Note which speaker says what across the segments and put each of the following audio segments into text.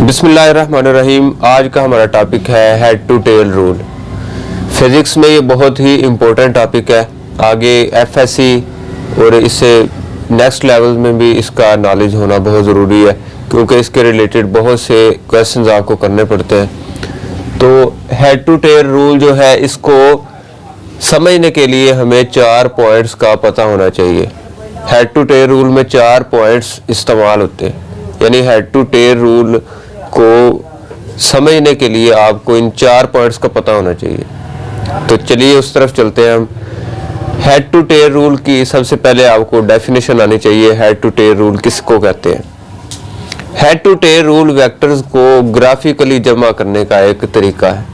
Speaker 1: बिस्मिल्लाहिर्रहमानिर्रहीम। आज का हमारा टॉपिक है head to tail rule. Physics में ये बहुत ही इम्पोर्टेंट टॉपिक है। आगे एफएससी और इससे नेक्स्ट लेवल में भी इसका नॉलेज होना बहुत ज़रूरी है, क्योंकि इसके रिलेटेड बहुत से क्वेश्चंस आपको करने पड़ते हैं। तो हेड टू टेल रूल जो है, इसको समझने के लिए हमें 4 पॉइंट्स का पता होना चाहिए। हेड टू टेल रूल में 4 पॉइंट्स इस्तेमाल होते हैं, यानी हेड टू टेल रूल को समझने के लिए आपको इन 4 पॉइंट्स का पता होना चाहिए। तो चलिए उस तरफ चलते हैं हम। हेड टू टेल रूल की सबसे पहले आपको डेफिनेशन आनी चाहिए। हेड टू टेल रूल किसको कहते हैं? Head to tail rule vectors को ग्राफिकली जमा करने का एक तरीका है।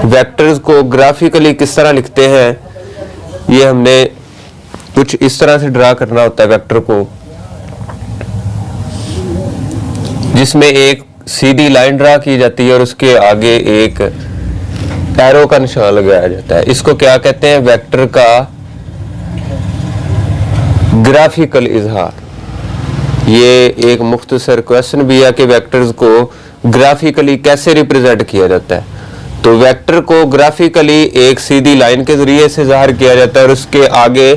Speaker 1: वेक्टर्स को ग्राफिकली किस तरह लिखते हैं, ये हमने कुछ इस तरह से ड्रा करना होता है वेक्टर को, जिसमें एक सीधी लाइन ड्रा की जाती है और उसके आगे एक एरो का निशान लगाया जाता है। इसको क्या कहते हैं? वेक्टर का ग्राफिकल इजहार। ये एक मुख्तसर क्वेश्चन भी है कि वेक्टर्स को ग्राफिकली कैसे रिप्रेजेंट किया जाता है। तो वेक्टर को ग्राफिकली एक सीधी लाइन के जरिए से ज़ाहिर किया जाता है और उसके आगे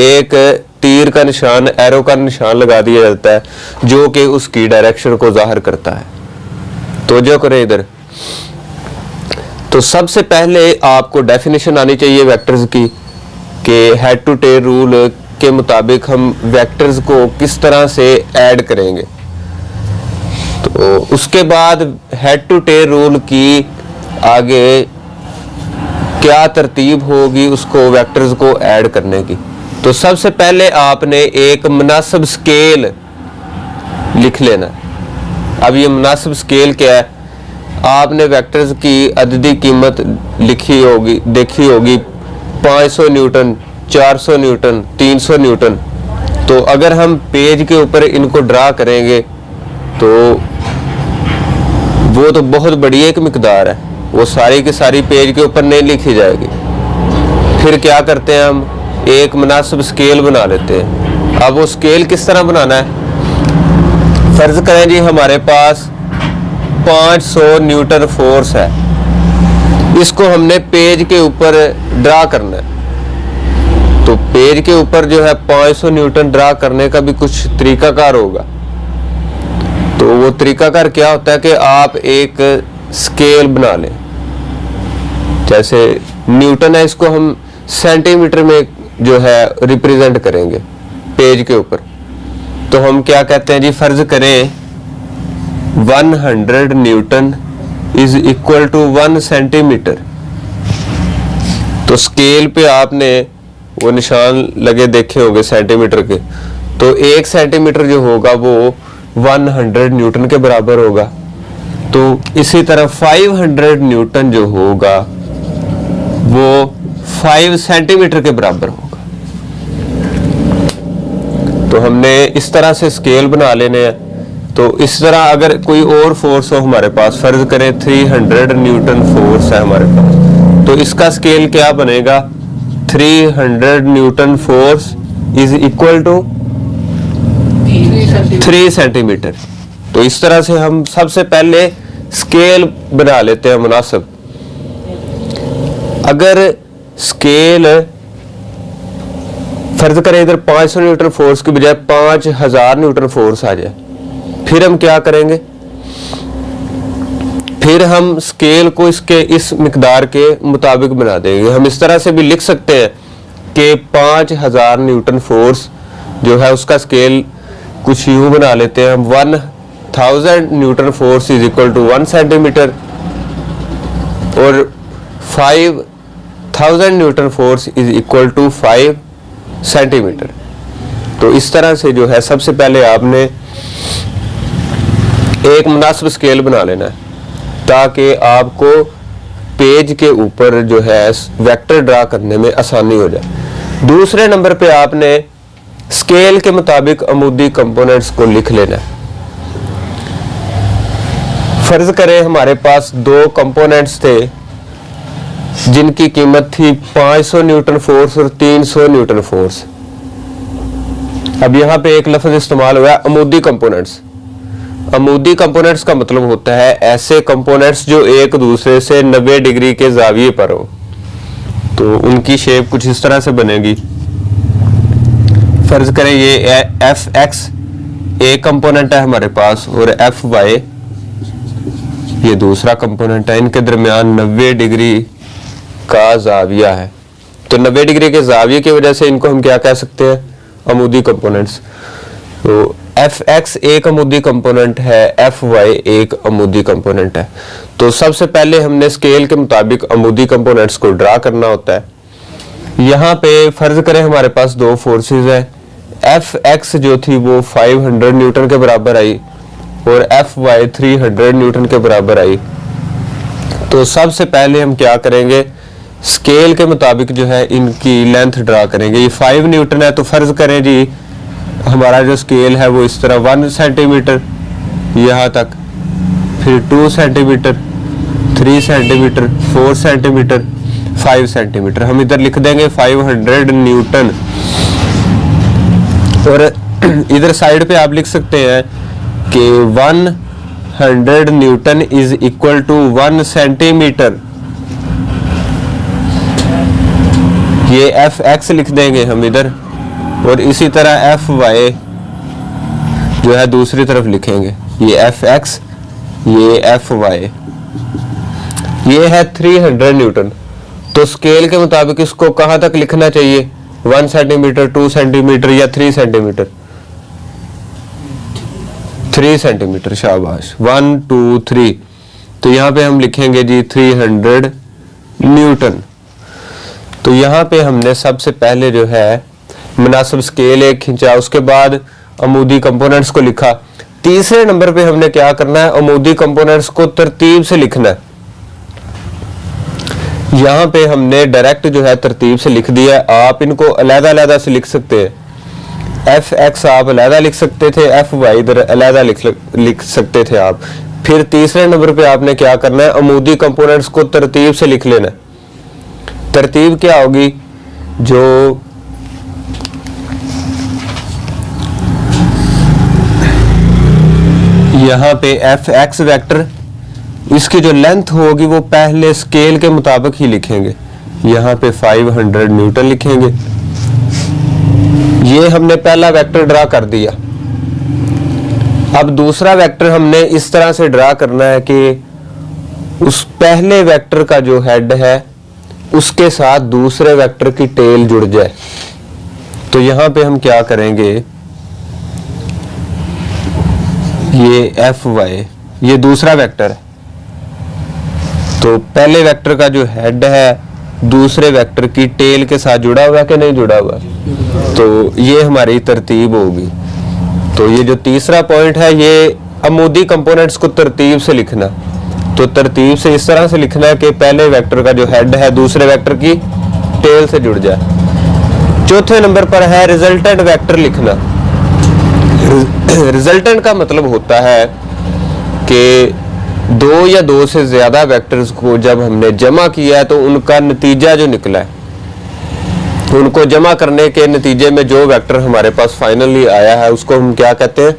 Speaker 1: एक तीर का निशान, एरो का निशान लगा दिया जाता है, जो कि उसकी डायरेक्शन को जाहिर करता है। तो जो करें इधर, तो सबसे पहले आपको डेफिनेशन आनी चाहिए वेक्टर्स की कि हेड टू टेल रूल के मुताबिक हम वेक्टर्स को किस तरह से ऐड करेंगे। तो उसके बाद हेड टू टेल रूल की आगे क्या तरतीब होगी उसको वेक्टर्स को ऐड करने की। तो सबसे पहले आपने एक मुनासिब स्केल लिख लेना। अब ये मुनासिब स्केल क्या है? आपने वेक्टर्स की अददी कीमत लिखी होगी, देखी होगी, 500 न्यूटन, 400 न्यूटन, 300 न्यूटन। तो अगर हम पेज के ऊपर इनको ड्रा करेंगे तो वो तो बहुत बड़ी एक मिकदार है, वो सारी की सारी पेज के ऊपर नहीं लिखी जाएगी। फिर क्या करते हैं, हम एक मुनासिब स्केल बना लेते हैं। अब वो स्केल किस तरह बनाना है? फर्ज करें जी हमारे पास 500 न्यूटन फोर्स है, इसको हमने पेज के ऊपर ड्रा करना है। तो पेज के ऊपर जो है 500 न्यूटन ड्रा करने का भी कुछ तरीकाकार होगा। तो वो तरीकाकार क्या होता है कि आप एक स्केल बना लें। जैसे न्यूटन है, इसको हम सेंटीमीटर में जो है रिप्रेजेंट करेंगे पेज के ऊपर। तो हम क्या कहते हैं जी, फर्ज करें 100 newton is equal to 1 centimetre. तो स्केल पे आपने वो निशान लगे देखे होंगे सेंटीमीटर के। तो 1 सेंटीमीटर जो होगा वो 100 न्यूटन के बराबर होगा। तो इसी तरह 500 न्यूटन जो होगा वो 5 सेंटीमीटर के बराबर होगा। तो हमने इस तरह से स्केल बना लेने हैं। तो इस तरह अगर कोई और फोर्स हो हमारे पास, फर्ज करें 300 न्यूटन फोर्स है हमारे पास, तो इसका स्केल क्या बनेगा? 300 newton force is equal to 3 centimetre. तो इस तरह से हम सबसे पहले स्केल बना लेते हैं मुनासिब। अगर स्केल फर्ज करें इधर 500 न्यूटन फोर्स की बजाय 5000 न्यूटन फोर्स आ जाए, फिर हम क्या करेंगे? फिर हम स्केल को इसके इस मिकदार के मुताबिक बना देंगे। हम इस तरह से भी लिख सकते हैं कि 5000 न्यूटन फोर्स जो है उसका स्केल कुछ यूं बना लेते हैं हम, 1000 newton force is equal to 1 centimetre और 5000 newton force is equal to 5 centimetre. तो इस तरह से जो है सबसे पहले आपने एक मुनासिब स्केल बना लेना है, ताकि आपको पेज के ऊपर जो है वेक्टर ड्रा करने में आसानी हो जाए। दूसरे नंबर पे आपने स्केल के मुताबिक अमूदी कंपोनेंट्स को लिख लेना है। फर्ज करें हमारे पास 2 कंपोनेंट्स थे जिनकी कीमत थी 500 न्यूटन फोर्स और 300 न्यूटन फोर्स। अब यहाँ पे एक लफ्ज इस्तेमाल हुआ है अमूदी कंपोनेंट्स। अमूदी कंपोनेंट्स का मतलब होता है ऐसे कंपोनेंट्स जो एक दूसरे से 90 डिग्री के जाविये पर हो। तो उनकी शेप कुछ इस तरह से बनेगी। फर्ज करें ये एफ एक्स एक कंपोनेंट है हमारे पास और एफ वाई ये दूसरा कंपोनेंट है। इनके दरमियान 90 डिग्री का जाविया है। तो 90 डिग्री के जाविये की वजह से इनको हम क्या कह सकते हैं, अमूदी कंपोनेंट्स। तो एफ एक्स एक अमूदी कंपोनेंट है, एफ वाई एक अमूदी कंपोनेंट है। तो सबसे पहले हमने स्केल के मुताबिक अमूदी कंपोनेंट्स को ड्रा करना होता है। यहाँ पे फर्ज करें हमारे पास दो फोर्सेस है, एफ एक्स जो थी वो 500 न्यूटन के बराबर आई और एफ वाई 300 न्यूटन के बराबर आई। तो सबसे पहले हम क्या करेंगे, स्केल के मुताबिक जो है इनकी लेंथ ड्रा करेंगे। ये 5 न्यूटन है तो फर्ज करें जी हमारा जो स्केल है वो इस तरह 1 सेंटीमीटर यहाँ तक, फिर 2 सेंटीमीटर, 3 सेंटीमीटर, 4 सेंटीमीटर, 5 सेंटीमीटर। हम इधर लिख देंगे 500 न्यूटन। और इधर साइड पे आप लिख सकते हैं कि 100 newton is equal to 1 centimetre. ये एफ एक्स लिख देंगे हम इधर और इसी तरह एफ वाई जो है दूसरी तरफ लिखेंगे। ये एफ एक्स, ये एफ वाई, ये है 300 न्यूटन। तो स्केल के मुताबिक इसको कहां तक लिखना चाहिए, 1 सेंटीमीटर, 2 सेंटीमीटर या 3 सेंटीमीटर? 3 सेंटीमीटर, शाबाश, 1 2 3। तो यहाँ पे हम लिखेंगे जी 300 न्यूटन। तो यहाँ पे हमने सबसे पहले जो है मुनासिब स्केल एक खींचा, उसके बाद अमूदी कंपोनेंट्स को लिखा। तीसरे नंबर पे हमने क्या करना है, अमूदी कंपोनेंट्स को तरतीब से लिखना है। यहाँ पे हमने डायरेक्ट जो है तरतीब से लिख दिया। आप इनको अलग-अलग से लिख सकते हैं। एफ एक्स आप अलग लिख सकते थे, एफ वाई इधर अलग लिख सकते थे आप। फिर तीसरे नंबर पे आपने क्या करना है, अमूदी कंपोनेंट्स को तरतीब से लिख लेना। तरतीब क्या होगी, जो यहाँ पे एफ एक्स वेक्टर इसकी जो लेंथ होगी वो पहले स्केल के मुताबिक ही लिखेंगे। यहाँ पे 500 न्यूटन लिखेंगे। ये हमने पहला वेक्टर ड्रा कर दिया। अब दूसरा वेक्टर हमने इस तरह से ड्रा करना है कि उस पहले वेक्टर का जो हेड है उसके साथ दूसरे वेक्टर की टेल जुड़ जाए। तो यहाँ पे हम क्या करेंगे, ये एफ वाई ये दूसरा वेक्टर है। तो पहले वेक्टर का जो हेड है दूसरे वेक्टर की टेल के साथ जुड़ा हुआ है कि नहीं जुड़ा हुआ, तो ये हमारी तरतीब होगी। तो ये जो तीसरा पॉइंट है ये अमूदी कंपोनेंट्स को तरतीब से लिखना। तो तरतीब से इस तरह से लिखना है कि पहले वेक्टर का जो हेड है दूसरे वेक्टर की टेल से जुड़ जाए। चौथे नंबर पर है रिजल्टेंट वेक्टर लिखना। रिजल्टेंट का मतलब होता है कि दो या दो से ज्यादा वेक्टर्स को जब हमने जमा किया है तो उनका नतीजा जो निकला है, उनको जमा करने के नतीजे में जो वेक्टर हमारे पास फाइनली आया है उसको हम क्या कहते हैं,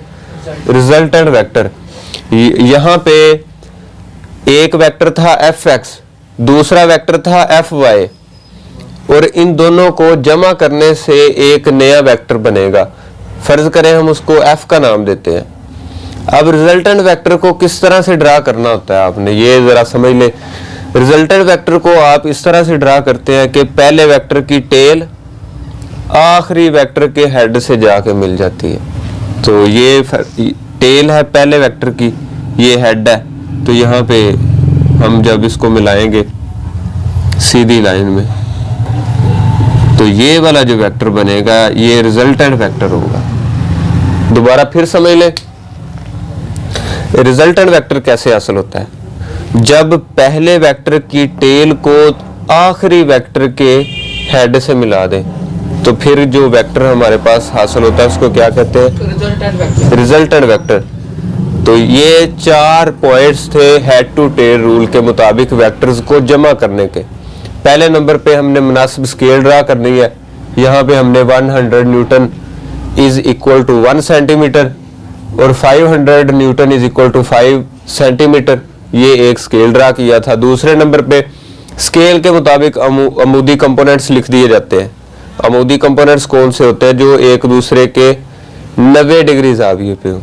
Speaker 1: रिजल्टेंट वेक्टर। यहाँ पे एक वेक्टर था एफ एक्स, दूसरा वेक्टर था एफ वाई, और इन दोनों को जमा करने से एक नया वेक्टर बनेगा। फर्ज करें हम उसको एफ का नाम देते हैं। अब रिजल्टेंट वेक्टर को किस तरह से ड्रा करना होता है आपने ये जरा समझ ले। रिजल्टेंट वेक्टर को आप इस तरह से ड्रा करते हैं कि पहले वेक्टर की टेल आखिरी वेक्टर के हेड से जाके मिल जाती है। तो ये टेल है पहले वेक्टर की, ये हेड है। तो यहाँ पे हम जब इसको मिलाएंगे सीधी लाइन में तो ये वाला जो वेक्टर बनेगा ये रिजल्टेंट वेक्टर होगा। दोबारा फिर समझ ले, रिजल्टेंट वेक्टर कैसे हासिल होता है, जब पहले वेक्टर की टेल को आखिरी वेक्टर के हेड से मिला दें तो फिर जो वेक्टर हमारे पास हासिल होता है उसको क्या कहते हैं, रिजल्टेंट वेक्टर। तो ये 4 पॉइंट्स थे हेड टू टेल रूल के मुताबिक वेक्टर्स को जमा करने के। पहले नंबर पे हमने मुनासिब स्केल ड्रा करनी है। यहाँ पे हमने 100 newton is equal to 1 centimetre और 500 newton is equal to 5 centimetre, ये एक स्केल ड्रा किया था। दूसरे नंबर पे स्केल के मुताबिक अमूदी कंपोनेंट्स लिख दिए जाते हैं। अमूदी कंपोनेंट्स कौन से होते हैं? जो एक दूसरे के 90 डिग्री ज़ाविये पे हो।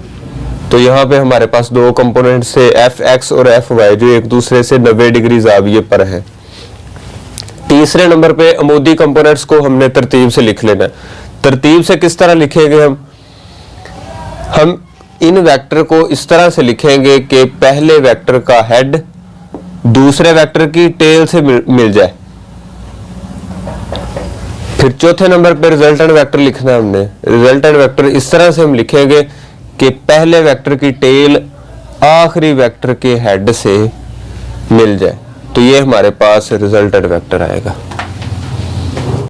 Speaker 1: तो यहाँ पे हमारे पास दो कंपोनेंट्स है Fx और Fy जो एक दूसरे से 90 डिग्री ज़ाविये पर है। तीसरे नंबर पे अमूदी कंपोनेंट्स को हमने तरतीब से लिख लेना है। तरतीब से किस तरह लिखेंगे? हम इन वेक्टर को इस तरह से लिखेंगे कि पहले वेक्टर का हेड दूसरे वेक्टर की टेल से मिल जाए। फिर चौथे नंबर पे रिजल्टेंट वेक्टर लिखना है हमने। रिजल्टेंट वेक्टर इस तरह से हम लिखेंगे कि पहले वेक्टर की टेल आखिरी वेक्टर के हेड से मिल जाए। तो ये हमारे पास रिजल्टेंट वेक्टर आएगा।